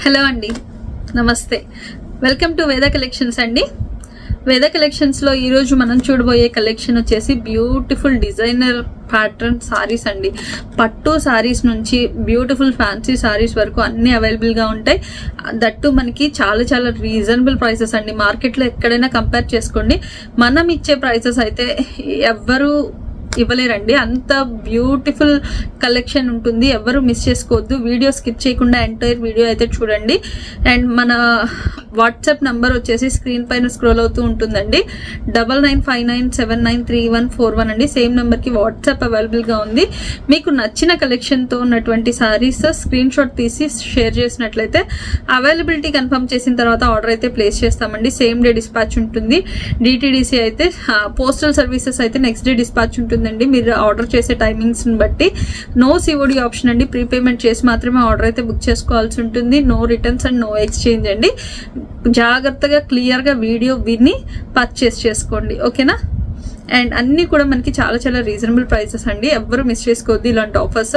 Hello అండి, నమస్తే. Welcome to వేద కలెక్షన్స్ అండి. వేద కలెక్షన్స్లో ఈరోజు మనం చూడబోయే కలెక్షన్ వచ్చేసి బ్యూటిఫుల్ డిజైనర్ ప్యాటర్న్ సారీస్ అండి. పట్టు సారీస్ నుంచి బ్యూటిఫుల్ ఫ్యాన్సీ సారీస్ వరకు అన్నీ అవైలబుల్గా ఉంటాయి. దట్టు మనకి చాలా చాలా రీజనబుల్ ప్రైసెస్ అండి. మార్కెట్లో ఎక్కడైనా కంపేర్ చేసుకోండి, మనం ఇచ్చే ప్రైసెస్ అయితే ఎవ్వరూ ఇవ్వలేరండి. అంత బ్యూటిఫుల్ కలెక్షన్ ఉంటుంది, ఎవరు మిస్ చేసుకోవద్దు. వీడియో స్కిప్ చేయకుండా ఎంటైర్ వీడియో అయితే చూడండి. అండ్ మన వాట్సాప్ నంబర్ వచ్చేసి స్క్రీన్ పైన స్క్రోల్ అవుతూ ఉంటుందండి. 9959793141 అండి. సేమ్ నెంబర్కి వాట్సాప్ అవైలబుల్గా ఉంది. మీకు నచ్చిన కలెక్షన్తో ఉన్నటువంటి సారీస్ స్క్రీన్ షాట్ తీసి షేర్ చేసినట్లయితే అవైలబిలిటీ కన్ఫర్మ్ చేసిన తర్వాత ఆర్డర్ అయితే ప్లేస్ చేస్తామండి. సేమ్ డే డిస్పాచ్ ఉంటుంది. డిటిడిసి అయితే పోస్టల్ సర్వీసెస్ అయితే నెక్స్ట్ డే డిస్పాచ్ ఉంటుంది. మీరు ఆర్డర్ చేసే టైమింగ్స్ని బట్టి నో సిఓడి ఆప్షన్ అండి. ప్రీపేమెంట్ చేసి మాత్రమే ఆర్డర్ అయితే బుక్ చేసుకోవాల్సి ఉంటుంది. No returns and no exchange అండి. జాగ్రత్తగా క్లియర్గా వీడియో విని పర్చేస్ చేసుకోండి, ఓకేనా? అండ్ అన్నీ కూడా మనకి చాలా చాలా రీజనబుల్ ప్రైసెస్ అండి. ఎవ్వరు మిస్ చేసుకోవద్దు ఇలాంటి ఆఫర్స్.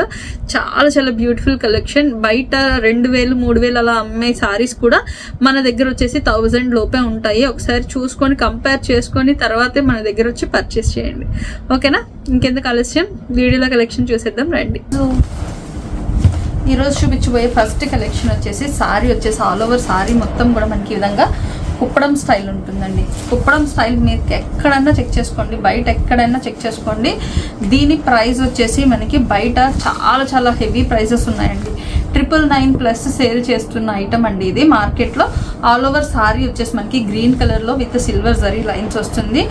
చాలా చాలా బ్యూటిఫుల్ కలెక్షన్. బయట 2000 3000 అలా అమ్మే సారీస్ కూడా మన దగ్గర వచ్చేసి 1000 లోపే ఉంటాయి. ఒకసారి చూసుకొని కంపేర్ చేసుకొని తర్వాతే మన దగ్గర వచ్చి పర్చేస్ చేయండి, ఓకేనా? ఇంకెందుకు ఆలస్యం, వీడియోలో కలెక్షన్ చూసేద్దాం రండి. ఈరోజు చూపించబోయే ఫస్ట్ కలెక్షన్ వచ్చేసి సారీ వచ్చేసి ఆల్ ఓవర్ సారీ మొత్తం కూడా మనకి ఈ విధంగా కుప్పడం స్టైల్ ఉంటుందండి. కుప్పడం స్టైల్ మీరు ఎక్కడైనా చెక్ చేసుకోండి, బయట ఎక్కడైనా చెక్ చేసుకోండి. దీని ప్రైస్ వచ్చేసి మనకి బయట చాలా చాలా హెవీ ప్రైజెస్ ఉన్నాయండి. 999+ సేల్ చేస్తున్న ఐటమ్ అండి ఇది మార్కెట్లో. ఆల్ ఓవర్ సారీ వచ్చేసి మనకి గ్రీన్ కలర్లో విత్ సిల్వర్ జరీ లైన్స్ వస్తుంది.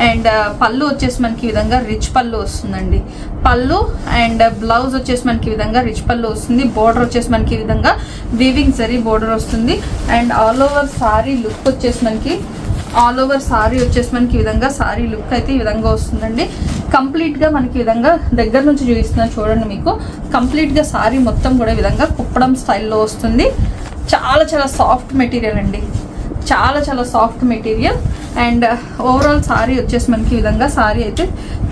అండ్ పళ్ళు వచ్చేసి మనకి ఈ విధంగా రిచ్ పళ్ళు వస్తుందండి. పళ్ళు అండ్ బ్లౌజ్ వచ్చేసి మనకి ఈ విధంగా రిచ్ పళ్ళు వస్తుంది. బోర్డర్ వచ్చేసి మనకి ఈ విధంగా వీవింగ్ జరీ బోర్డర్ వస్తుంది. And all over sari look వచ్చేసి మనకి ఈ విధంగా సారీ లుక్ అయితే ఈ విధంగా వస్తుందండి. కంప్లీట్గా మనకి ఈ విధంగా దగ్గర నుంచి చూపిస్తున్నాను చూడండి. మీకు కంప్లీట్గా సారీ మొత్తం కూడా ఈ విధంగా కుప్పడం స్టైల్లో వస్తుంది. చాలా చాలా సాఫ్ట్ మెటీరియల్ అండి, చాలా చాలా soft material. And overall sorry వచ్చేసి మనకి ఈ విధంగా సారీ అయితే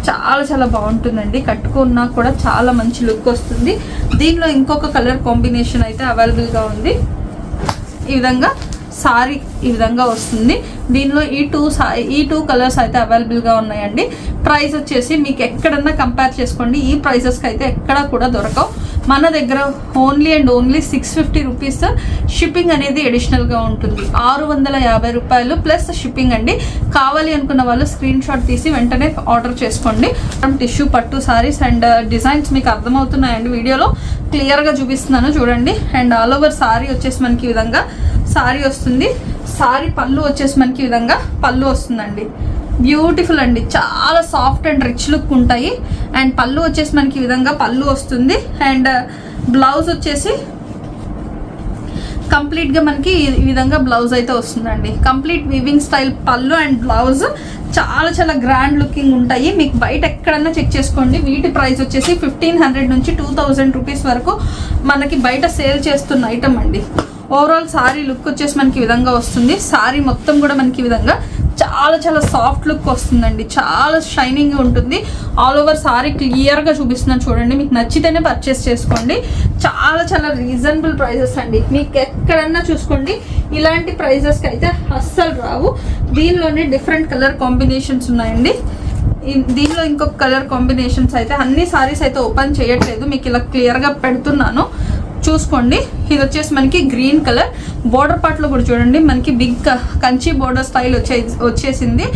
చాలా చాలా బాగుంటుందండి. కట్టుకున్నా కూడా చాలా మంచి లుక్ వస్తుంది. దీనిలో ఇంకొక కలర్ కాంబినేషన్ అయితే అవైలబుల్గా ఉంది. ఈ విధంగా సారీ ఈ విధంగా వస్తుంది. దీనిలో ఈ టూ కలర్స్ అయితే అవైలబుల్గా ఉన్నాయండి. ప్రైస్ వచ్చేసి మీకు ఎక్కడన్నా కంపేర్ చేసుకోండి, ఈ ప్రైసెస్కి అయితే ఎక్కడా కూడా దొరకవు. మన దగ్గర only and only 650 rupees shipping అనేది అడిషనల్గా ఉంటుంది. 650 రూపాయలు ప్లస్ షిప్పింగ్ అండి. కావాలి అనుకున్న వాళ్ళు స్క్రీన్ షాట్ తీసి వెంటనే ఆర్డర్ చేసుకోండి. టిష్యూ పట్టు సారీస్ అండ్ డిజైన్స్ మీకు అర్థమవుతున్నాయండి. వీడియోలో క్లియర్గా చూపిస్తున్నాను చూడండి. అండ్ ఆల్ ఓవర్ సారీ వచ్చేసి మనకి ఈ విధంగా సారీ వస్తుంది. సారీ పళ్ళు వచ్చేసి మనకి ఈ విధంగా పళ్ళు వస్తుందండి. బ్యూటిఫుల్ అండి, చాలా సాఫ్ట్ అండ్ రిచ్ లుక్ ఉంటాయి. అండ్ పళ్ళు వచ్చేసి మనకి ఈ విధంగా పళ్ళు వస్తుంది. అండ్ బ్లౌజ్ వచ్చేసి కంప్లీట్గా మనకి ఈ విధంగా బ్లౌజ్ అయితే వస్తుందండి. కంప్లీట్ వీవింగ్ స్టైల్ పళ్ళు అండ్ బ్లౌజ్ చాలా చాలా గ్రాండ్ లుకింగ్ ఉంటాయి. మీకు బయట ఎక్కడన్నా చెక్ చేసుకోండి. వీటి ప్రైస్ వచ్చేసి 1500 నుంచి 2000 రూపీస్ వరకు మనకి బయట సేల్ చేస్తున్న ఐటమ్ అండి. ఓవరాల్ సారీ లుక్ వచ్చేసి మనకి ఈ విధంగా వస్తుంది. సారీ మొత్తం కూడా మనకి ఈ విధంగా చాలా చాలా సాఫ్ట్ లుక్ వస్తుందండి. చాలా షైనింగ్ ఉంటుంది. ఆల్ ఓవర్ సారీ క్లియర్గా చూపిస్తున్నాను చూడండి. మీకు నచ్చితేనే పర్చేస్ చేసుకోండి. చాలా చాలా రీజనబుల్ ప్రైజెస్ అండి. మీకు ఎక్కడన్నా చూసుకోండి, ఇలాంటి ప్రైజెస్కి అయితే అస్సలు రావు. దీనిలోనే డిఫరెంట్ కలర్ కాంబినేషన్స్ ఉన్నాయండి. దీనిలో ఇంకొక కలర్ కాంబినేషన్స్ అయితే అన్ని సారీస్ అయితే ఓపెన్ చేయట్లేదు, మీకు ఇలా క్లియర్గా పెడుతున్నాను చూసుకోండి. ఇది వచ్చేసి మనకి గ్రీన్ కలర్. బోర్డర్ పార్ట్లో కూడా చూడండి మనకి బిగ్ కంచి బోర్డర్ స్టైల్ వచ్చేసింది.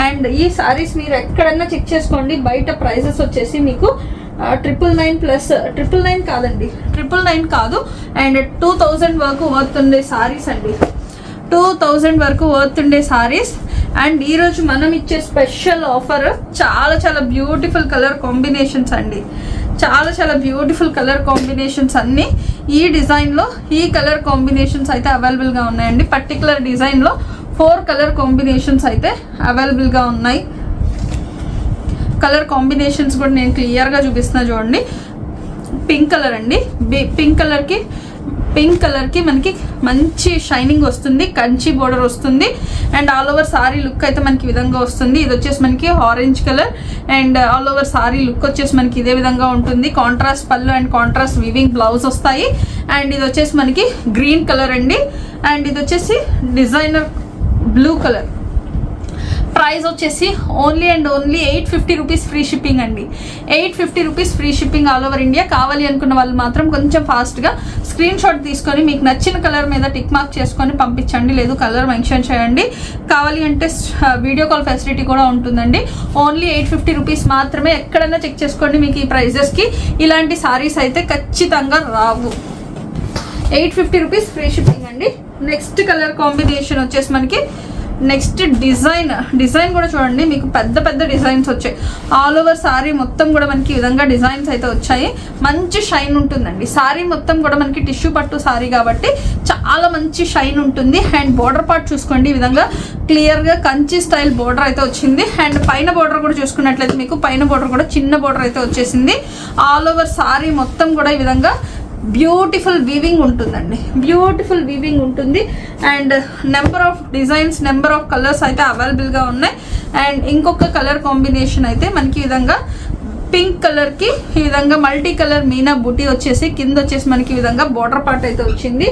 అండ్ ఈ సారీస్ మీరు ఎక్కడన్నా చెక్ చేసుకోండి. బయట ప్రైజెస్ వచ్చేసి మీకు 999 కాదండి, 999 కాదు. అండ్ 2000 వరకు వర్త్ ఉండే సారీస్ అండి. 2000 వరకు వర్త్ ఉండే సారీస్. అండ్ ఈరోజు మనం ఇచ్చే స్పెషల్ ఆఫర్ చాలా చాలా బ్యూటిఫుల్ కలర్ కాంబినేషన్స్ అండి. చాలా చాలా బ్యూటిఫుల్ కలర్ కాంబినేషన్స్ అన్నీ ఈ డిజైన్లో ఈ కలర్ కాంబినేషన్స్ అయితే అవైలబుల్గా ఉన్నాయండి. పర్టికులర్ డిజైన్లో 4 కలర్ కాంబినేషన్స్ అయితే అవైలబుల్గా ఉన్నాయి. కలర్ కాంబినేషన్స్ కూడా నేను క్లియర్గా చూపిస్తున్నా చూడండి. పింక్ కలర్ అండి. పింక్ కలర్కి పింక్ కలర్కి మనకి మంచి షైనింగ్ వస్తుంది, కంచి బోర్డర్ వస్తుంది. And all over sari look అయితే మనకి ఈ విధంగా వస్తుంది. ఇది వచ్చేసి మనకి orange colour and all over sari look వచ్చేసి మనకి ఇదే విధంగా ఉంటుంది. కాంట్రాస్ట్ పళ్ళు అండ్ కాంట్రాస్ట్ వీవింగ్ బ్లౌజ్ వస్తాయి. అండ్ ఇది వచ్చేసి మనకి గ్రీన్ కలర్ అండి. అండ్ ఇది వచ్చేసి డిజైనర్ బ్లూ కలర్. ప్రైస్ వచ్చేసి only and only 850 rupees free shipping అండి. 850 rupees free shipping all over India. కావాలి అనుకున్న వాళ్ళు మాత్రం కొంచెం ఫాస్ట్గా స్క్రీన్ షాట్ తీసుకొని మీకు నచ్చిన కలర్ మీద టిక్ మార్క్ చేసుకొని పంపించండి, లేదు కలర్ మెన్షన్ చేయండి. కావాలి అంటే వీడియో కాల్ ఫెసిలిటీ కూడా ఉంటుందండి. ఓన్లీ 850 రూపీస్ మాత్రమే. ఎక్కడైనా చెక్ చేసుకోండి, మీకు ఈ ప్రైజెస్కి ఇలాంటి సారీస్ అయితే ఖచ్చితంగా రావు. 850 రూపీస్ ఫ్రీ షిప్పింగ్ అండి. నెక్స్ట్ కలర్ కాంబినేషన్ వచ్చేసి మనకి నెక్స్ట్ డిజైన్ కూడా చూడండి, మీకు పెద్ద పెద్ద డిజైన్స్ వచ్చాయి. ఆల్ ఓవర్ సారీ మొత్తం కూడా మనకి ఈ విధంగా డిజైన్స్ అయితే వచ్చాయి. మంచి షైన్ ఉంటుందండి. సారీ మొత్తం కూడా మనకి టిష్యూ పట్టు సారీ కాబట్టి చాలా మంచి షైన్ ఉంటుంది. అండ్ బోర్డర్ పార్ట్ చూసుకోండి, ఈ విధంగా క్లియర్గా కంచి స్టైల్ బోర్డర్ అయితే వచ్చింది. అండ్ పైన బోర్డర్ కూడా చూసుకున్నట్లయితే మీకు పైన బోర్డర్ కూడా చిన్న బోర్డర్ అయితే వచ్చేసింది. ఆల్ ఓవర్ సారీ మొత్తం కూడా ఈ విధంగా బ్యూటిఫుల్ వీవింగ్ ఉంటుందండి, బ్యూటిఫుల్ వీవింగ్ ఉంటుంది. And number of designs, number of colours అయితే అవైలబుల్గా ఉన్నాయి. అండ్ ఇంకొక కలర్ కాంబినేషన్ అయితే మనకి ఈ విధంగా పింక్ కలర్కి ఈ విధంగా మల్టీ కలర్ మీనా బుటీ వచ్చేసి కింద వచ్చేసి మనకి ఈ విధంగా బోర్డర్ పార్ట్ అయితే వచ్చింది.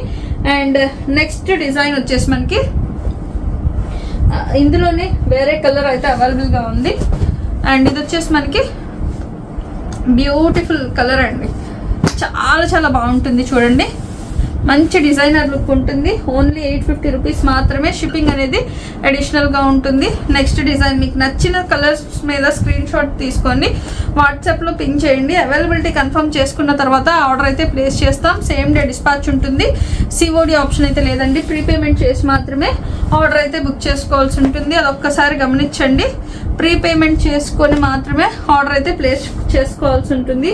అండ్ నెక్స్ట్ డిజైన్ వచ్చేసి మనకి ఇందులోనే వేరే కలర్ అయితే అవైలబుల్గా ఉంది. అండ్ ఇది వచ్చేసి మనకి బ్యూటిఫుల్ కలర్ అండి, చాలా చాలా బాగుంటుంది. చూడండి, మంచి డిజైనర్ లుక్ ఉంటుంది. ఓన్లీ 850 రూపీస్ మాత్రమే. షిప్పింగ్ అనేది అడిషనల్గా ఉంటుంది. నెక్స్ట్ డిజైన్ మీకు నచ్చిన కలర్స్ మీద స్క్రీన్ షాట్ తీసుకొని వాట్సాప్లో పింక్ చేయండి. అవైలబిలిటీ కన్ఫర్మ్ చేసుకున్న తర్వాత ఆర్డర్ అయితే ప్లేస్ చేస్తాం. సేమ్ డే డిస్పాచ్ ఉంటుంది. సిఓడి ఆప్షన్ అయితే లేదండి. ప్రీపేమెంట్ చేసి మాత్రమే ఆర్డర్ అయితే బుక్ చేసుకోవాల్సి ఉంటుంది. అది ఒక్కసారి గమనించండి. ప్రీపేమెంట్ చేసుకొని మాత్రమే ఆర్డర్ అయితే ప్లేస్ చేసుకోవాల్సి ఉంటుంది.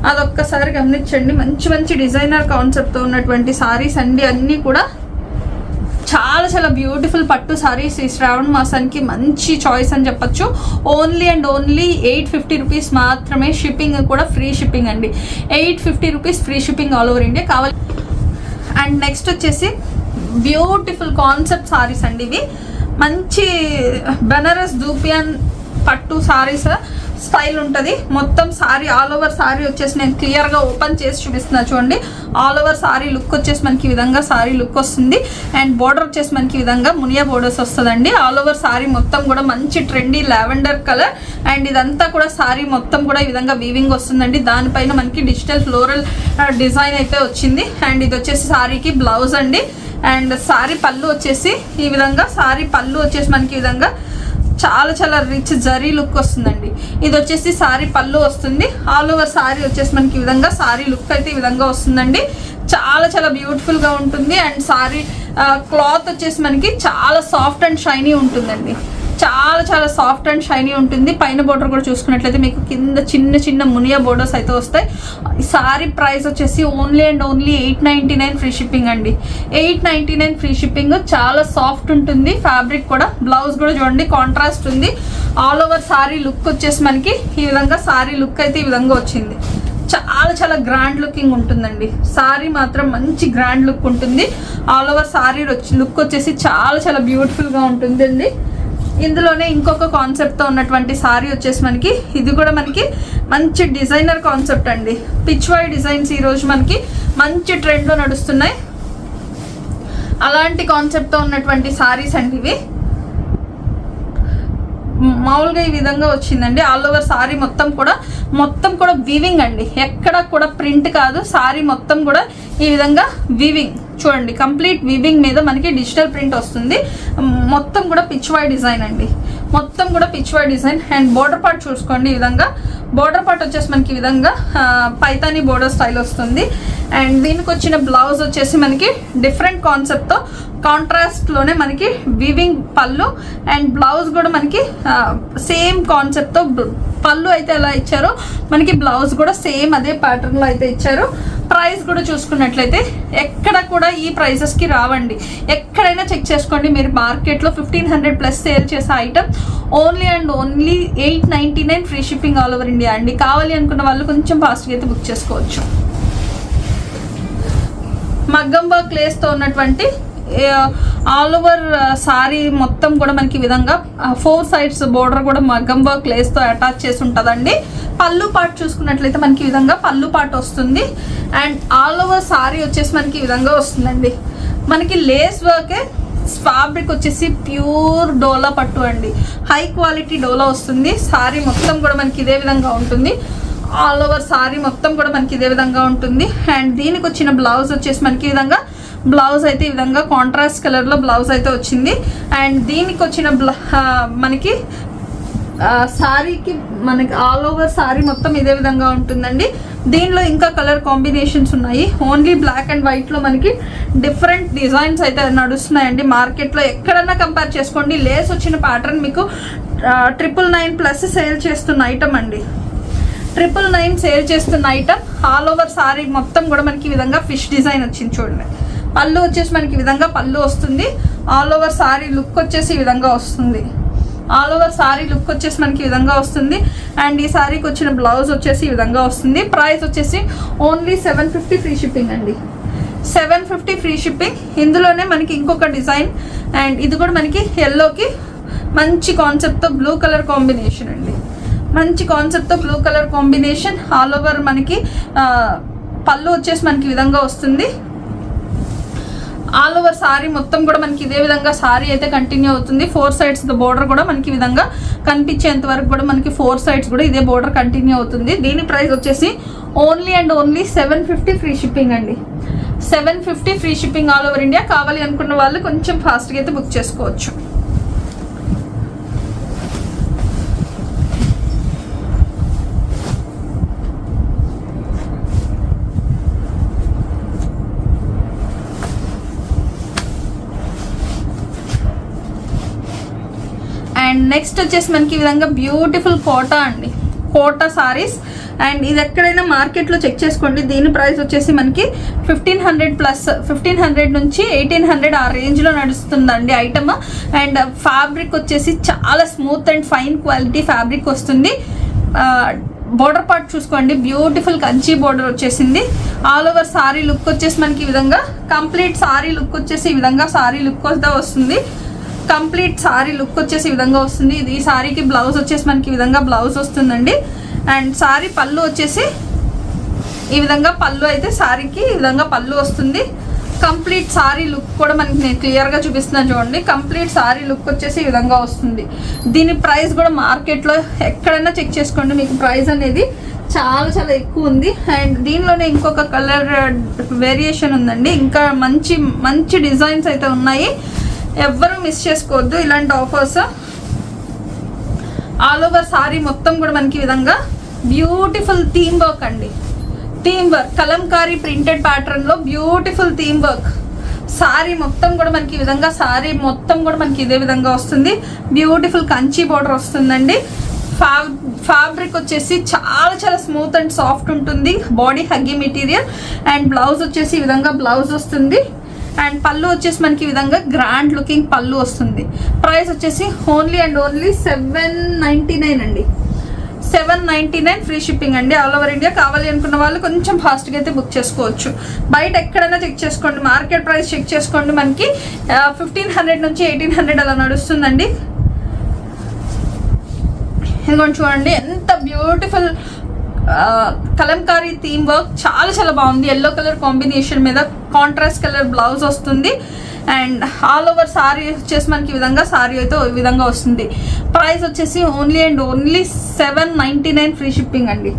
అదొక్కసారి గమనించండి. మంచి మంచి డిజైనర్ కాన్సెప్ట్తో ఉన్నటువంటి సారీస్ అండి. అన్నీ కూడా చాలా చాలా బ్యూటిఫుల్ పట్టు సారీస్. ఈ శ్రావణ మాసానికి మంచి చాయిస్ అని చెప్పచ్చు. ఓన్లీ అండ్ ఓన్లీ 850 రూపీస్ మాత్రమే. షిప్పింగ్ కూడా ఫ్రీ షిప్పింగ్ అండి. 850 rupees free shipping all over India. కావాలి. అండ్ నెక్స్ట్ వచ్చేసి బ్యూటిఫుల్ కాన్సెప్ట్ సారీస్ అండి. ఇవి మంచి బెనారస్ దూపియాన్ పట్టు సారీస్ స్టైల్ ఉంటుంది. మొత్తం సారీ ఆల్ ఓవర్ సారీ వచ్చేసి నేను క్లియర్గా ఓపెన్ చేసి చూపిస్తున్నా చూడండి. ఆల్ ఓవర్ సారీ లుక్ వచ్చేసి మనకి ఈ విధంగా సారీ లుక్ వస్తుంది. అండ్ బోర్డర్ వచ్చేసి మనకి ఈ విధంగా మునియా బోర్డర్స్ వస్తుందండి. ఆల్ ఓవర్ సారీ మొత్తం కూడా మంచి ట్రెండీ లావెండర్ కలర్. అండ్ ఇదంతా కూడా సారీ మొత్తం కూడా ఈ విధంగా వీవింగ్ వస్తుందండి. దానిపైన మనకి డిజిటల్ ఫ్లోరల్ డిజైన్ అయితే వచ్చింది. అండ్ ఇది వచ్చేసి సారీకి బ్లౌజ్ అండి. అండ్ సారీ పళ్ళు వచ్చేసి ఈ విధంగా, సారీ పళ్ళు వచ్చేసి మనకి ఈ విధంగా చాలా చాలా రిచ్ జరీ లుక్ వస్తుందండి. ఇది వచ్చేసి సారీ పళ్ళు వస్తుంది. ఆల్ ఓవర్ సారీ వచ్చేసి మనకి ఈ విధంగా సారీ లుక్ అయితే ఈ విధంగా వస్తుందండి. చాలా చాలా బ్యూటిఫుల్గా ఉంటుంది. అండ్ సారీ క్లాత్ వచ్చేసి మనకి చాలా సాఫ్ట్ అండ్ షైనీ ఉంటుందండి. చాలా చాలా సాఫ్ట్ అండ్ షైనీ ఉంటుంది. పైన బోర్డర్ కూడా చూసుకున్నట్లయితే మీకు కింద చిన్న చిన్న మునియా బోర్డర్స్ అయితే వస్తాయి. సారీ ప్రైస్ వచ్చేసి only and only 899 free shipping అండి. 899 ఫ్రీ షిప్పింగ్. చాలా సాఫ్ట్ ఉంటుంది ఫ్యాబ్రిక్ కూడా. బ్లౌజ్ కూడా చూడండి కాంట్రాస్ట్ ఉంది. ఆల్ ఓవర్ సారీ లుక్ వచ్చేసి మనకి ఈ విధంగా సారీ లుక్ అయితే ఈ విధంగా వచ్చింది. చాలా చాలా గ్రాండ్ లుకింగ్ ఉంటుందండి. సారీ మాత్రం మంచి గ్రాండ్ లుక్ ఉంటుంది. ఆల్ ఓవర్ సారీ లుక్ వచ్చేసి చాలా చాలా బ్యూటిఫుల్గా ఉంటుందండి. ఇందులోనే ఇంకొక కాన్సెప్ట్తో ఉన్నటువంటి సారీ వచ్చేసి మనకి ఇది కూడా మనకి మంచి డిజైనర్ కాన్సెప్ట్ అండి. పిచ్ వై డిజైన్స్ ఈరోజు మనకి మంచి ట్రెండ్లో నడుస్తున్నాయి. అలాంటి కాన్సెప్ట్తో ఉన్నటువంటి సారీస్ అండి ఇవి. మామూలుగా ఈ విధంగా వచ్చిందండి. ఆల్ ఓవర్ సారీ మొత్తం కూడా వీవింగ్ అండి. ఎక్కడ కూడా ప్రింట్ కాదు. సారీ మొత్తం కూడా ఈ విధంగా వీవింగ్ చూడండి. కంప్లీట్ వీవింగ్ మీద మనకి డిజిటల్ ప్రింట్ వస్తుంది. మొత్తం కూడా పిచ్ వై డిజైన్ అండి. మొత్తం కూడా Pichwai design. And border part చూసుకోండి. ఈ విధంగా బోర్డర్ పార్ట్ వచ్చేసి మనకి ఈ విధంగా పైతానీ బోర్డర్ స్టైల్ వస్తుంది. అండ్ దీనికి వచ్చిన బ్లౌజ్ వచ్చేసి మనకి డిఫరెంట్ కాన్సెప్ట్తో కాంట్రాస్ట్లోనే మనకి వీవింగ్ పళ్ళు. అండ్ బ్లౌజ్ కూడా మనకి సేమ్ కాన్సెప్ట్తో పళ్ళు అయితే ఎలా ఇచ్చారో మనకి బ్లౌజ్ కూడా సేమ్ అదే ప్యాటర్న్లో అయితే ఇచ్చారు. ప్రైస్ కూడా చూసుకున్నట్లయితే ఎక్కడ కూడా ఈ ప్రైసెస్కి రావండి. ఎక్కడైనా చెక్ చేసుకోండి మీరు. మార్కెట్లో 1500+ సేల్ చేసే item only and only 899 free shipping all over India అండి. కావాలి అనుకున్న వాళ్ళు కొంచెం ఫాస్ట్గా అయితే బుక్ చేసుకోవచ్చు. మగ్గం వర్క్ లేస్తో ఉన్నటువంటి ఆల్ ఓవర్ సారీ మొత్తం కూడా మనకి ఈ విధంగా 4 sides బోర్డర్ కూడా మగ్గం వర్క్ లేస్తో అటాచ్ చేసి ఉంటుందండి. పళ్ళు పార్ట్ చూసుకున్నట్లయితే మనకి ఈ విధంగా పళ్ళు పార్ట్ వస్తుంది. అండ్ ఆల్ ఓవర్ సారీ వచ్చేసి మనకి ఈ విధంగా వస్తుందండి. మనకి లేస్ వర్కే, ఫ్యాబ్రిక్ వచ్చేసి ప్యూర్ డోలా పట్టు అండి, హై క్వాలిటీ డోలా వస్తుంది. సారీ మొత్తం కూడా మనకి ఇదే విధంగా ఉంటుంది. ఆల్ ఓవర్ సారీ మొత్తం కూడా మనకి ఇదే విధంగా ఉంటుంది. అండ్ దీనికి వచ్చిన బ్లౌజ్ వచ్చేసి మనకి ఈ విధంగా బ్లౌజ్ అయితే ఈ విధంగా కాంట్రాస్ట్ కలర్లో బ్లౌజ్ అయితే వచ్చింది. అండ్ దీనికి వచ్చిన మనకి సారీకి మనకి ఆల్ ఓవర్ సారీ మొత్తం ఇదే విధంగా ఉంటుందండి. దీనిలో ఇంకా కలర్ కాంబినేషన్స్ ఉన్నాయి. ఓన్లీ బ్లాక్ అండ్ వైట్లో మనకి డిఫరెంట్ డిజైన్స్ అయితే నడుస్తున్నాయండి మార్కెట్లో. ఎక్కడన్నా కంపేర్ చేసుకోండి. లేస్ వచ్చిన ప్యాటర్న్ మీకు 999+ సేల్ చేస్తున్న ఐటమ్ అండి. 999 సేల్ చేస్తున్న ఐటమ్. ఆల్ ఓవర్ సారీ మొత్తం కూడా మనకి ఈ విధంగా ఫిష్ డిజైన్ వచ్చింది చూడండి. పళ్ళు వచ్చేసి మనకి ఈ విధంగా పళ్ళు వస్తుంది. ఆల్ ఓవర్ సారీ లుక్ వచ్చేసి ఈ విధంగా వస్తుంది. ఆల్ ఓవర్ సారీ లుక్ వచ్చేసి మనకి ఈ విధంగా వస్తుంది. అండ్ ఈ సారీకి వచ్చిన బ్లౌజ్ వచ్చేసి ఈ విధంగా వస్తుంది. ప్రైస్ వచ్చేసి ఓన్లీ 750 ఫ్రీ షిప్పింగ్ అండి. 750 ఫ్రీ షిప్పింగ్. ఇందులోనే మనకి ఇంకొక డిజైన్, అండ్ ఇది కూడా మనకి ఎల్లోకి మంచి కాన్సెప్ట్తో బ్లూ కలర్ కాంబినేషన్ అండి. మంచి కాన్సెప్ట్తో blue colour combination. All over మనకి పళ్ళు వచ్చేసి మనకి ఈ విధంగా వస్తుంది. ఆల్ ఓవర్ సారీ మొత్తం కూడా మనకి ఇదే విధంగా సారీ అయితే కంటిన్యూ అవుతుంది. 4 sides బోర్డర్ కూడా మనకి ఈ విధంగా కనిపించేంత వరకు కూడా మనకి 4 sides కూడా ఇదే బోర్డర్ కంటిన్యూ అవుతుంది. దీని ప్రైస్ వచ్చేసి only and only 750 free shipping అండి. 750 free shipping all over India. కావాలి అనుకున్న వాళ్ళు కొంచెం ఫాస్ట్గా అయితే బుక్ చేసుకోవచ్చు. అండ్ నెక్స్ట్ వచ్చేసి మనకి ఈ విధంగా బ్యూటిఫుల్ కోటా అండి, కోటా సారీస్. అండ్ ఇది ఎక్కడైనా మార్కెట్లో చెక్ చేసుకోండి. దీని ప్రైస్ వచ్చేసి మనకి 1500 నుంచి 1800 ఆ రేంజ్లో నడుస్తుందండి ఐటమ్. అండ్ ఫ్యాబ్రిక్ వచ్చేసి చాలా smooth and fine quality fabric వస్తుంది. బోర్డర్ పార్ట్ చూసుకోండి, బ్యూటిఫుల్ కంచి బోర్డర్ వచ్చేసింది. ఆల్ ఓవర్ సారీ లుక్ వచ్చేసి మనకి ఈ విధంగా కంప్లీట్ సారీ లుక్ వచ్చేసి ఈ విధంగా సారీ లుక్ వస్తుంది. కంప్లీట్ సారీ లుక్ వచ్చేసి ఈ విధంగా వస్తుంది. ఇది ఈ సారీకి బ్లౌజ్ వచ్చేసి మనకి ఈ విధంగా బ్లౌజ్ వస్తుందండి. అండ్ సారీ పళ్ళు వచ్చేసి ఈ విధంగా పళ్ళు అయితే సారీకి ఈ విధంగా పళ్ళు వస్తుంది. కంప్లీట్ సారీ లుక్ కూడా మనకి నేను క్లియర్గా చూపిస్తున్నాను చూడండి. కంప్లీట్ సారీ లుక్ వచ్చేసి ఈ విధంగా వస్తుంది. దీని ప్రైస్ కూడా మార్కెట్లో ఎక్కడైనా చెక్ చేసుకోండి, మీకు ప్రైస్ అనేది చాలా చాలా ఎక్కువ ఉంది. అండ్ దీనిలోనే ఇంకొక కలర్ వేరియేషన్ ఉందండి. ఇంకా మంచి మంచి డిజైన్స్ అయితే ఉన్నాయి. ఎవ్వరూ మిస్ చేసుకోవద్దు ఇలాంటి ఆఫర్స్. ఆల్ ఓవర్ సారీ మొత్తం కూడా మనకి ఈ విధంగా బ్యూటిఫుల్ థీమ్ వర్క్ అండి. థీమ్ వర్క్ కలంకారీ ప్రింటెడ్ ప్యాటర్న్లో బ్యూటిఫుల్ థీమ్ వర్క్. సారీ మొత్తం కూడా మనకి ఈ విధంగా సారీ మొత్తం కూడా మనకి ఇదే విధంగా వస్తుంది. బ్యూటిఫుల్ కంచి బోర్డర్ వస్తుందండి. ఫ్యాబ్రిక్ వచ్చేసి చాలా చాలా స్మూత్ అండ్ సాఫ్ట్ ఉంటుంది. Body హగ్గీ material. అండ్ బ్లౌజ్ వచ్చేసి ఈ విధంగా బ్లౌజ్ వస్తుంది. అండ్ పళ్ళు వచ్చేసి మనకి ఈ విధంగా గ్రాండ్ లుకింగ్ పళ్ళు వస్తుంది. ప్రైస్ వచ్చేసి ఓన్లీ అండ్ ఓన్లీ 799 అండి. 799 ఫ్రీ షిప్పింగ్ అండి ఆల్ ఓవర్ ఇండియా. కావాలి అనుకున్న వాళ్ళు కొంచెం ఫాస్ట్గా అయితే బుక్ చేసుకోవచ్చు. బయట ఎక్కడైనా చెక్ చేసుకోండి, మార్కెట్ ప్రైస్ చెక్ చేసుకోండి. మనకి 1500 నుంచి 1800 అలా నడుస్తుందండి. ఇదిగోండి చూడండి ఎంత బ్యూటిఫుల్ కలంకారీ థీమ్ వర్క్, చాలా చాలా బాగుంది. ఎల్లో కలర్ కాంబినేషన్ మీద కాంట్రాస్ట్ కలర్ బ్లౌజ్ వస్తుంది. అండ్ ఆల్ ఓవర్ సారీ వచ్చేసి మనకి ఈ విధంగా సారీ అయితే ఈ విధంగా వస్తుంది. ప్రైస్ వచ్చేసి only and only 799 free shipping అండి.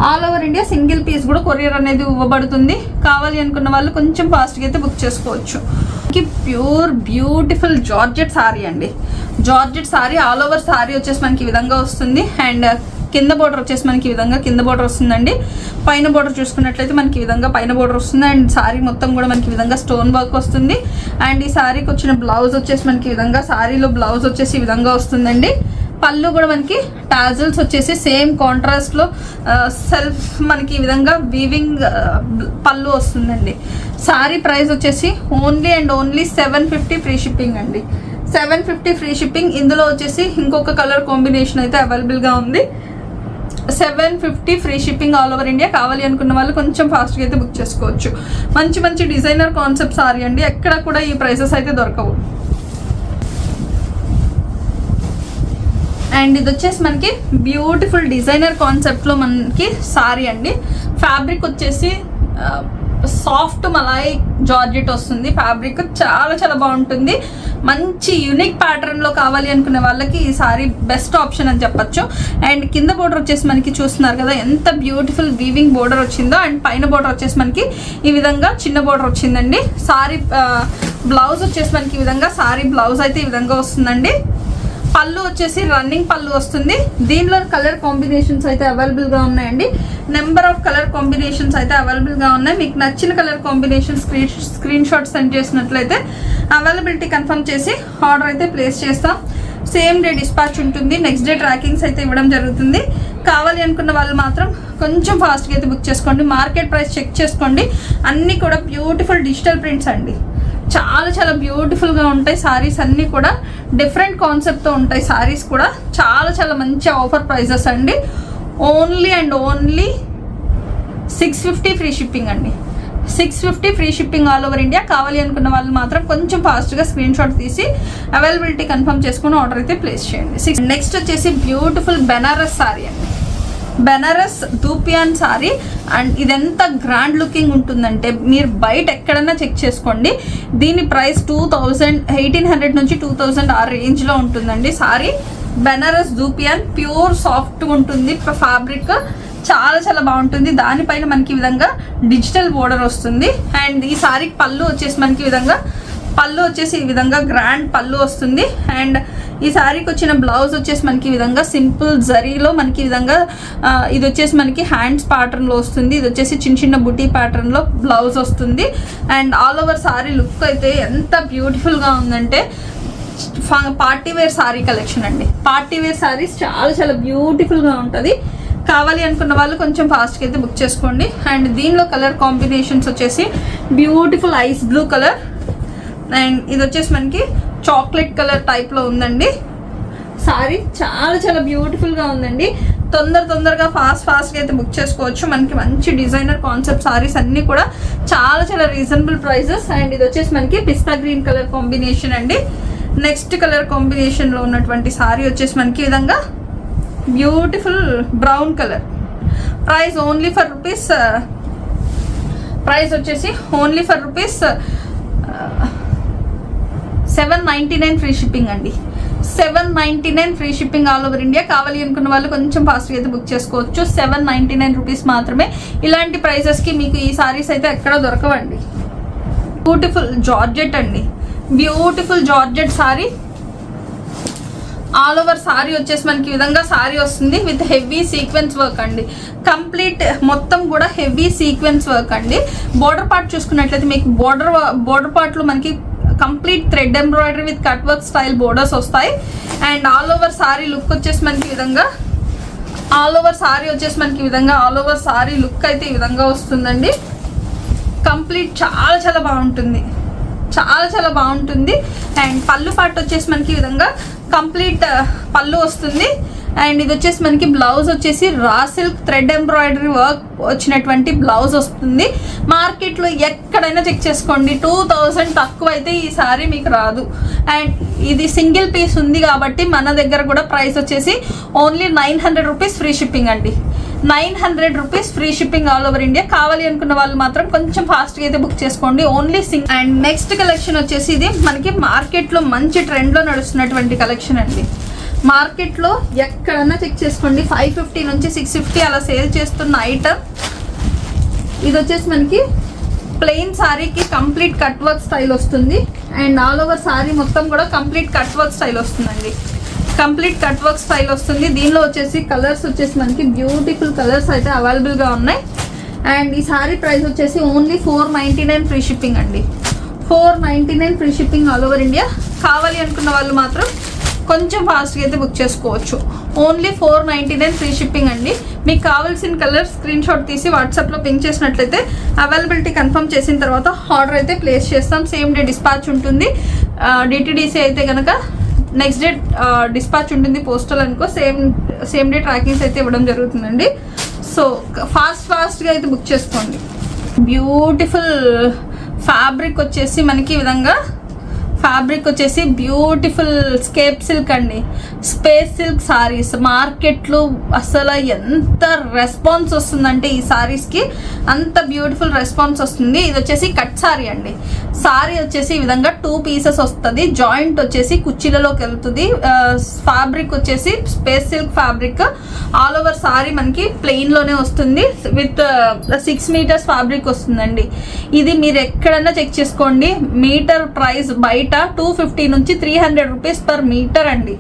All over India. Single piece కూడా కొరియర్ అనేది ఇవ్వబడుతుంది. కావాలి అనుకున్న వాళ్ళు కొంచెం ఫాస్ట్గా అయితే బుక్ చేసుకోవచ్చు. ప్యూర్ బ్యూటిఫుల్ జార్జెట్ సారీ అండి. Georgette sari all over sari వచ్చేసి మనకి ఈ విధంగా వస్తుంది. అండ్ కింద బోర్డర్ వచ్చేసి మనకి ఈ విధంగా కింద బోర్డర్ వస్తుందండి. పైన బోర్డర్ చూసుకున్నట్లయితే మనకి ఈ విధంగా పైన బోర్డర్ వస్తుంది. అండ్ సారీ మొత్తం కూడా మనకి ఈ విధంగా స్టోన్ వర్క్ వస్తుంది. అండ్ ఈ సారీకి వచ్చిన బ్లౌజ్ వచ్చేసి మనకి ఈ విధంగా సారీలో బ్లౌజ్ వచ్చేసి ఈ విధంగా వస్తుందండి. పళ్ళు కూడా మనకి టాజల్స్ వచ్చేసి సేమ్ కాంట్రాస్ట్లో సెల్ఫ్ మనకి ఈ విధంగా వీవింగ్ పళ్ళు వస్తుందండి. సారీ ప్రైస్ వచ్చేసి only and only 750 free shipping అండి. 750 ఫ్రీ షిప్పింగ్. ఇందులో వచ్చేసి ఇంకొక కలర్ కాంబినేషన్ అయితే అవైలబుల్గా ఉంది. 750 free shipping all over India. కావాలి అనుకున్న వాళ్ళు కొంచెం ఫాస్ట్గా అయితే బుక్ చేసుకోవచ్చు. మంచి మంచి డిజైనర్ కాన్సెప్ట్ సారీ అండి, ఎక్కడ కూడా ఈ ప్రైసెస్ అయితే దొరకవు. అండ్ ఇది వచ్చేసి మనకి బ్యూటిఫుల్ డిజైనర్ కాన్సెప్ట్లో మనకి సారీ అండి. ఫ్యాబ్రిక్ వచ్చేసి సాఫ్ట్ మలాయ్ జార్జెట్ వస్తుంది. ఫ్యాబ్రిక్ చాలా చాలా బాగుంటుంది. మంచి యూనిక్ ప్యాటర్న్లో కావాలి అనుకునే వాళ్ళకి ఈ సారీ బెస్ట్ ఆప్షన్ అని చెప్పచ్చు. అండ్ కింద బోర్డర్ వచ్చేసి మనకి చూస్తున్నారు కదా ఎంత బ్యూటిఫుల్ వీవింగ్ బోర్డర్ వచ్చిందో. అండ్ పైన బోర్డర్ వచ్చేసి మనకి ఈ విధంగా చిన్న బోర్డర్ వచ్చిందండి. సారీ బ్లౌజ్ వచ్చేసి మనకి ఈ విధంగా సారీ బ్లౌజ్ అయితే ఈ విధంగా వస్తుందండి. పళ్ళు వచ్చేసి రన్నింగ్ పళ్ళు వస్తుంది. దీనిలో కలర్ కాంబినేషన్స్ అయితే అవైలబుల్గా ఉన్నాయండి. నెంబర్ ఆఫ్ కలర్ కాంబినేషన్స్ అయితే అవైలబుల్గా ఉన్నాయి. మీకు నచ్చిన colour combination screen shot send చేసినట్లయితే అవైలబిలిటీ కన్ఫర్మ్ చేసి ఆర్డర్ అయితే ప్లేస్ చేస్తాం. సేమ్ డే డిస్పాచ్ ఉంటుంది. నెక్స్ట్ డే ట్రాకింగ్స్ అయితే ఇవ్వడం జరుగుతుంది. కావాలి అనుకున్న వాళ్ళు మాత్రం కొంచెం ఫాస్ట్గా అయితే బుక్ చేసుకోండి. మార్కెట్ ప్రైస్ చెక్ చేసుకోండి. అన్నీ కూడా బ్యూటిఫుల్ డిజిటల్ ప్రింట్స్ అండి. చాలా చాలా బ్యూటిఫుల్గా ఉంటాయి సారీస్ అన్నీ కూడా. డిఫరెంట్ కాన్సెప్ట్తో ఉంటాయి సారీస్ కూడా. చాలా చాలా మంచి ఆఫర్ ప్రైజెస్ అండి. Only and only 650 free shipping అండి. 650 free shipping all over India. కావాలి అనుకున్న వాళ్ళు మాత్రం కొంచెం ఫాస్ట్గా స్క్రీన్ షాట్ తీసి అవైలబిలిటీ కన్ఫర్మ్ చేసుకుని ఆర్డర్ అయితే ప్లేస్ చేయండి. నెక్స్ట్ వచ్చేసి బ్యూటిఫుల్ బెనారస్ సారీ అండి. బెనారస్ దూపియాన్ సారీ. అండ్ ఇదెంత గ్రాండ్ లుకింగ్ ఉంటుందంటే మీరు బయట ఎక్కడన్నా చెక్ చేసుకోండి. దీని ప్రైస్ 1800 నుంచి 2000 ఆ రేంజ్లో ఉంటుందండి సారీ. బెనారస్ దూపియాన్ ప్యూర్ సాఫ్ట్గా ఉంటుంది. ఫ్యాబ్రిక్ చాలా చాలా బాగుంటుంది. దానిపైన మనకి ఈ విధంగా డిజిటల్ బోర్డర్ వస్తుంది. అండ్ ఈ సారీకి పళ్ళు వచ్చేసి మనకి ఈ విధంగా గ్రాండ్ పళ్ళు వస్తుంది. అండ్ ఈ సారీకి వచ్చిన బ్లౌజ్ వచ్చేసి మనకి ఈ విధంగా సింపుల్ జరీలో మనకి ఈ విధంగా ఇది వచ్చేసి మనకి హ్యాండ్స్ ప్యాటర్న్లో వస్తుంది. ఇది వచ్చేసి చిన్న చిన్న బుటీ ప్యాటర్న్లో బ్లౌజ్ వస్తుంది. And all over sari look అయితే ఎంత బ్యూటిఫుల్గా ఉందంటే పార్టీ వేర్ సారీ కలెక్షన్ అండి. పార్టీ వేర్ సారీస్ చాలా చాలా బ్యూటిఫుల్గా ఉంటుంది. కావాలి అనుకున్న వాళ్ళు కొంచెం ఫాస్ట్గా అయితే బుక్ చేసుకోండి. అండ్ దీనిలో కలర్ కాంబినేషన్స్ వచ్చేసి beautiful eyes blue colour. And ఇది వచ్చేసి మనకి చాక్లెట్ కలర్ టైప్లో ఉందండి. సారీ చాలా చాలా బ్యూటిఫుల్గా ఉందండి. తొందరగా ఫాస్ట్గా అయితే బుక్ చేసుకోవచ్చు. మనకి మంచి డిజైనర్ కాన్సెప్ట్ సారీస్ అన్నీ కూడా చాలా చాలా రీజనబుల్ ప్రైజెస్. అండ్ ఇది వచ్చేసి మనకి పిస్తా గ్రీన్ కలర్ కాంబినేషన్ అండి. నెక్స్ట్ కలర్ కాంబినేషన్లో ఉన్నటువంటి సారీ వచ్చేసి మనకి ఈ విధంగా బ్యూటిఫుల్ బ్రౌన్ కలర్. ప్రైస్ వచ్చేసి only for rupees 799 free shipping అండి. 799 free shipping all over India. కావాలి అనుకున్న వాళ్ళు కొంచెం ఫాస్ట్గా అయితే బుక్ చేసుకోవచ్చు. 799 రూపీస్ మాత్రమే. ఇలాంటి ప్రైజెస్కి మీకు ఈ సారీస్ అయితే ఎక్కడ దొరకవండి. బ్యూటిఫుల్ జార్జెట్ అండి. Beautiful georgette sari. All over sari వచ్చేసి మనకి ఈ విధంగా సారీ వస్తుంది విత్ హెవీ సీక్వెన్స్ వర్క్ అండి. కంప్లీట్ మొత్తం కూడా హెవీ సీక్వెన్స్ వర్క్ అండి. బోర్డర్ పార్ట్ చూసుకున్నట్లయితే మీకు బోర్డర్ పార్ట్లో మనకి complete thread embroidery with cut work style borders వస్తాయి. And all over sari look వచ్చేసి మనకి ఈ విధంగా ఆల్ ఓవర్ సారీ లుక్ అయితే ఈ విధంగా వస్తుందండి. కంప్లీట్ చాలా చాలా బాగుంటుంది. అండ్ పళ్ళు పార్ట్ వచ్చేసి మనకి ఈ విధంగా కంప్లీట్ పళ్ళు వస్తుంది. అండ్ ఇది వచ్చేసి మనకి బ్లౌజ్ వచ్చేసి raw silk thread embroidery work వచ్చినటువంటి బ్లౌజ్ వస్తుంది. మార్కెట్లో ఎక్కడైనా చెక్ చేసుకోండి 2000 తక్కువ అయితే ఈ సారీ మీకు రాదు. అండ్ ఇది సింగిల్ పీస్ ఉంది కాబట్టి మన దగ్గర కూడా ప్రైస్ వచ్చేసి ఓన్లీ 900 రూపీస్ ఫ్రీ షిప్పింగ్ అండి. 900 rupees free shipping all over India. కావాలి అనుకున్న వాళ్ళు మాత్రం కొంచెం ఫాస్ట్గా అయితే బుక్ చేసుకోండి. ఓన్లీ అండ్ నెక్స్ట్ కలెక్షన్ వచ్చేసి ఇది మనకి మార్కెట్లో మంచి ట్రెండ్లో నడుస్తున్నటువంటి కలెక్షన్ అండి. మార్కెట్లో ఎక్కడన్నా చెక్ చేసుకోండి 550 నుంచి 650 అలా సేల్ చేస్తున్న ఐటమ్. ఇది వచ్చేసి మనకి ప్లెయిన్ సారీకి కంప్లీట్ కట్ వర్క్ స్టైల్ వస్తుంది. అండ్ ఆల్ ఓవర్ సారీ మొత్తం కూడా కంప్లీట్ కట్ వర్క్ స్టైల్ వస్తుందండి. దీనిలో వచ్చేసి కలర్స్ వచ్చేసి మనకి బ్యూటిఫుల్ కలర్స్ అయితే అవైలబుల్గా ఉన్నాయి. అండ్ ఈ సారీ ప్రైస్ వచ్చేసి ఓన్లీ 499 ఫ్రీ షిప్పింగ్ అండి. 499 free shipping all over India. కావాలి అనుకున్న వాళ్ళు మాత్రం కొంచెం ఫాస్ట్గా అయితే బుక్ చేసుకోవచ్చు. ఓన్లీ 499 ఫ్రీ షిప్పింగ్ అండి. మీకు కావాల్సిన కలర్ స్క్రీన్ షాట్ తీసి వాట్సాప్లో పింక్ చేసినట్లయితే అవైలబిలిటీ కన్ఫర్మ్ చేసిన తర్వాత ఆర్డర్ అయితే ప్లేస్ చేస్తాం. సేమ్ డే డిస్పాచ్ ఉంటుంది. డిటీడీసీ అయితే కనుక నెక్స్ట్ డే డిస్పాచ్ ఉంటుంది. పోస్టల్ అనుకో సేమ్ సేమ్ డే ట్రాకింగ్స్ అయితే ఇవ్వడం జరుగుతుందండి. సో ఫాస్ట్గా అయితే బుక్ చేసుకోండి. బ్యూటిఫుల్ ఫ్యాబ్రిక్ వచ్చేసి మనకి ఈ విధంగా ఫ్యాబ్రిక్ వచ్చేసి బ్యూటిఫుల్ స్కేప్ సిల్క్ అండి, స్పేస్ సిల్క్ సారీస్. మార్కెట్లో అసలు ఎంత రెస్పాన్స్ వస్తుందంటే ఈ సారీస్కి అంత బ్యూటిఫుల్ రెస్పాన్స్ వస్తుంది. ఇది వచ్చేసి కట్ సారీ అండి. సారీ వచ్చేసి ఈ విధంగా 2 పీసెస్ వస్తుంది. జాయింట్ వచ్చేసి కుర్చీలలోకి వెళ్తుంది. ఫ్యాబ్రిక్ వచ్చేసి space silk fabric. All over sorry మనకి ప్లెయిన్లోనే వస్తుంది. విత్ 6 మీటర్స్ ఫ్యాబ్రిక్ వస్తుందండి. ఇది మీరు ఎక్కడన్నా చెక్ చేసుకోండి. మీటర్ ప్రైస్ బయట 250 నుంచి 300 రూపీస్ పర్ మీటర్ అండి.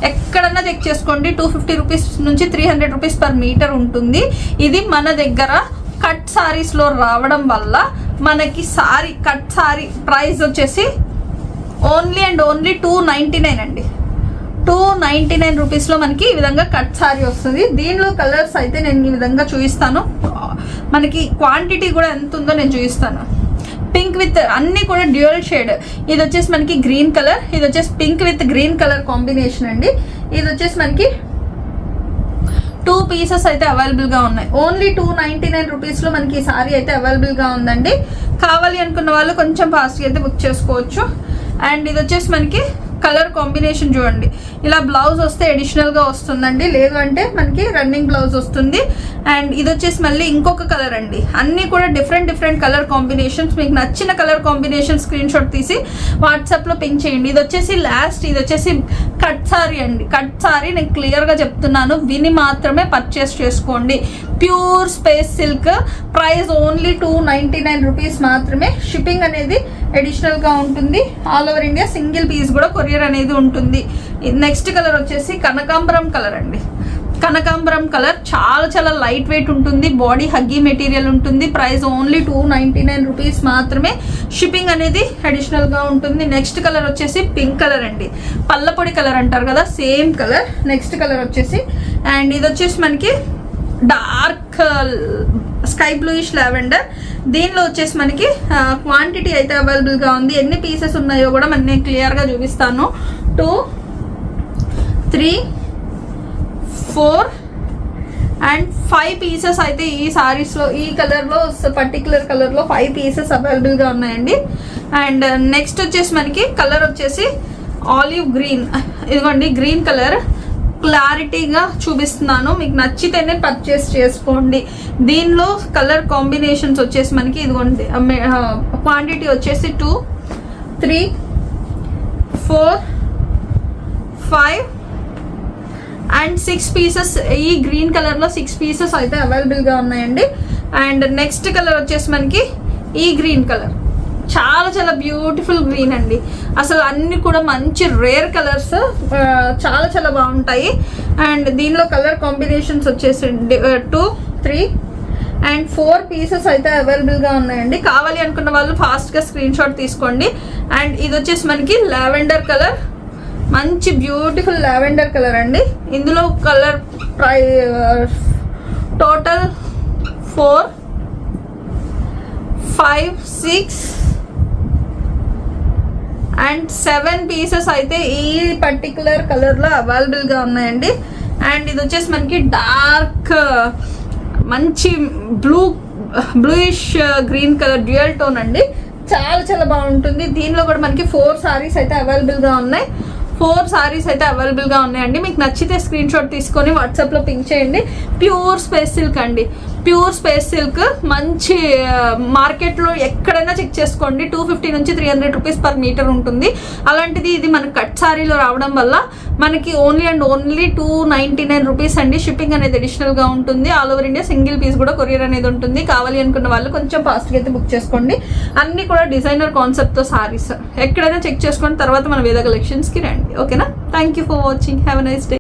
ఎక్కడన్నా చెక్ చేసుకోండి, 250 రూపీస్ నుంచి 300 రూపీస్ పర్ మీటర్ ఉంటుంది. ఇది మన దగ్గర కట్ సారీస్లో రావడం వల్ల మనకి కట్ సారీ ప్రైస్ వచ్చేసి ఓన్లీ అండ్ ఓన్లీ 299 అండి. 299 రూపీస్లో మనకి ఈ విధంగా కట్ సారీ వస్తుంది. దీనిలో కలర్స్ అయితే నేను ఈ విధంగా చూపిస్తాను. మనకి క్వాంటిటీ కూడా ఎంత ఉందో నేను చూపిస్తాను. పింక్ విత్ అన్ని కూడా డ్యూయల్ షేడ్. ఇది వచ్చేసి మనకి గ్రీన్ కలర్, ఇది వచ్చేసి pink with green colour combination అండి. ఇది వచ్చేసి మనకి 2 పీసెస్ అయితే అవైలబుల్గా ఉన్నాయి. ఓన్లీ 299 రూపీస్లో మనకి ఈ సారీ అయితే అవైలబుల్గా ఉందండి. కావాలి అనుకున్న వాళ్ళు కొంచెం ఫాస్ట్గా అయితే బుక్ చేసుకోవచ్చు. అండ్ ఇది వచ్చేసి మనకి కలర్ కాంబినేషన్ చూడండి, ఇలా బ్లౌజ్ వస్తే అడిషనల్గా వస్తుందండి, లేదు అంటే మనకి రన్నింగ్ బ్లౌజ్ వస్తుంది. అండ్ ఇది వచ్చేసి మళ్ళీ ఇంకొక కలర్ అండి. అన్నీ కూడా డిఫరెంట్ కలర్ కాంబినేషన్స్. మీకు నచ్చిన కలర్ కాంబినేషన్ స్క్రీన్ షాట్ తీసి వాట్సాప్లో పింక్ చేయండి. ఇది వచ్చేసి లాస్ట్, ఇది వచ్చేసి కట్ సారీ అండి. కట్ సారీ నేను క్లియర్గా చెప్తున్నాను, విని మాత్రమే పర్చేస్ చేసుకోండి. Pure space silk. Price only 299 rupees మాత్రమే. షిప్పింగ్ అనేది అడిషనల్గా ఉంటుంది. All over India single piece కూడా కొరియర్ అనేది ఉంటుంది. నెక్స్ట్ కలర్ వచ్చేసి కనకాంబరం కలర్ అండి. కనకాంబరం కలర్ చాలా లైట్ వెయిట్ ఉంటుంది. బాడీ హగ్గీ మెటీరియల్ ఉంటుంది. ప్రైస్ ఓన్లీ 299 రూపీస్ మాత్రమే. షిప్పింగ్ అనేది అడిషనల్గా ఉంటుంది. నెక్స్ట్ కలర్ వచ్చేసి పింక్ కలర్ అండి. పల్లపొడి కలర్ అంటారు కదా, సేమ్ కలర్. నెక్స్ట్ కలర్ వచ్చేసి అండ్ ఇది వచ్చేసి మనకి డార్క్ స్కై బ్లూయిష్ లావెండర్. దీనిలో వచ్చేసి మనకి క్వాంటిటీ అయితే అవైలబుల్గా ఉంది. ఎన్ని పీసెస్ ఉన్నాయో కూడా నేను క్లియర్గా చూపిస్తాను. 2, 3, 4 అండ్ 5 పీసెస్ అయితే ఈ సారీస్లో, ఈ కలర్లో పర్టికులర్ కలర్లో 5 పీసెస్ అవైలబుల్గా ఉన్నాయండి. అండ్ నెక్స్ట్ వచ్చేసి మనకి కలర్ వచ్చేసి ఆలివ్ గ్రీన్. ఇదిగోండి గ్రీన్ కలర్, క్లారిటీగా చూపిస్తున్నాను, మీకు నచ్చితేనే పర్చేస్ చేసుకోండి. దీనిలో కలర్ కాంబినేషన్స్ వచ్చేసి మనకి ఇదిగోండి క్వాంటిటీ వచ్చేసి 2, 3, 4, 5 అండ్ 6 పీసెస్. ఈ గ్రీన్ కలర్లో 6 పీసెస్ అయితే అవైలబుల్గా ఉన్నాయండి. అండ్ నెక్స్ట్ కలర్ వచ్చేసి మనకి ఈ గ్రీన్ కలర్, చాలా బ్యూటిఫుల్ గ్రీన్ అండి. అసలు అన్ని కూడా మంచి రేర్ కలర్స్, చాలా బాగుంటాయి. అండ్ దీనిలో కలర్ కాంబినేషన్స్ వచ్చేసి 2, 3 అండ్ 4 పీసెస్ అయితే అవైలబుల్గా ఉన్నాయండి. కావాలి అనుకున్న వాళ్ళు ఫాస్ట్గా స్క్రీన్ షాట్ తీసుకోండి. అండ్ ఇది వచ్చేసి మనకి లావెండర్ కలర్, మంచి బ్యూటిఫుల్ లావెండర్ కలర్ అండి. ఇందులో కలర్ టోటల్ 4, 5, 6 అండ్ 7 పీసెస్ అయితే ఈ పర్టికులర్ కలర్లో అవైలబుల్గా ఉన్నాయండి. అండ్ ఇది వచ్చేసి మనకి డార్క్ మంచి bluish green colour dual tone అండి. చాలా బాగుంటుంది. దీనిలో కూడా మనకి 4 సారీస్ అయితే అవైలబుల్గా ఉన్నాయి. 4 సారీస్ అయితే అవైలబుల్గా ఉన్నాయండి. మీకు నచ్చితే స్క్రీన్ షాట్ తీసుకొని వాట్సాప్లో పింక్ చేయండి. ప్యూర్ స్పేస్ సిల్క్ అండి, ప్యూర్ స్పేస్ సిల్క్. మంచి మార్కెట్లో ఎక్కడైనా చెక్ చేసుకోండి, 250 నుంచి 300 రూపీస్ పర్ మీటర్ ఉంటుంది. అలాంటిది ఇది మనకి కట్ సారీలో రావడం వల్ల మనకి ఓన్లీ అండ్ ఓన్లీ 299 రూపీస్ అండి. షిప్పింగ్ అనేది అడిషనల్గా ఉంటుంది. All over India single piece కూడా కొరియర్ అనేది ఉంటుంది. కావాలి అనుకున్న వాళ్ళు కొంచెం ఫాస్ట్గా అయితే బుక్ చేసుకోండి. అన్నీ కూడా డిజైనర్ కాన్సెప్ట్తో సారీస్. ఎక్కడైనా చెక్ చేసుకున్న తర్వాత మన వేద కలెక్షన్స్కి రండి. ఓకేనా? Thank you for watching. Have a nice day.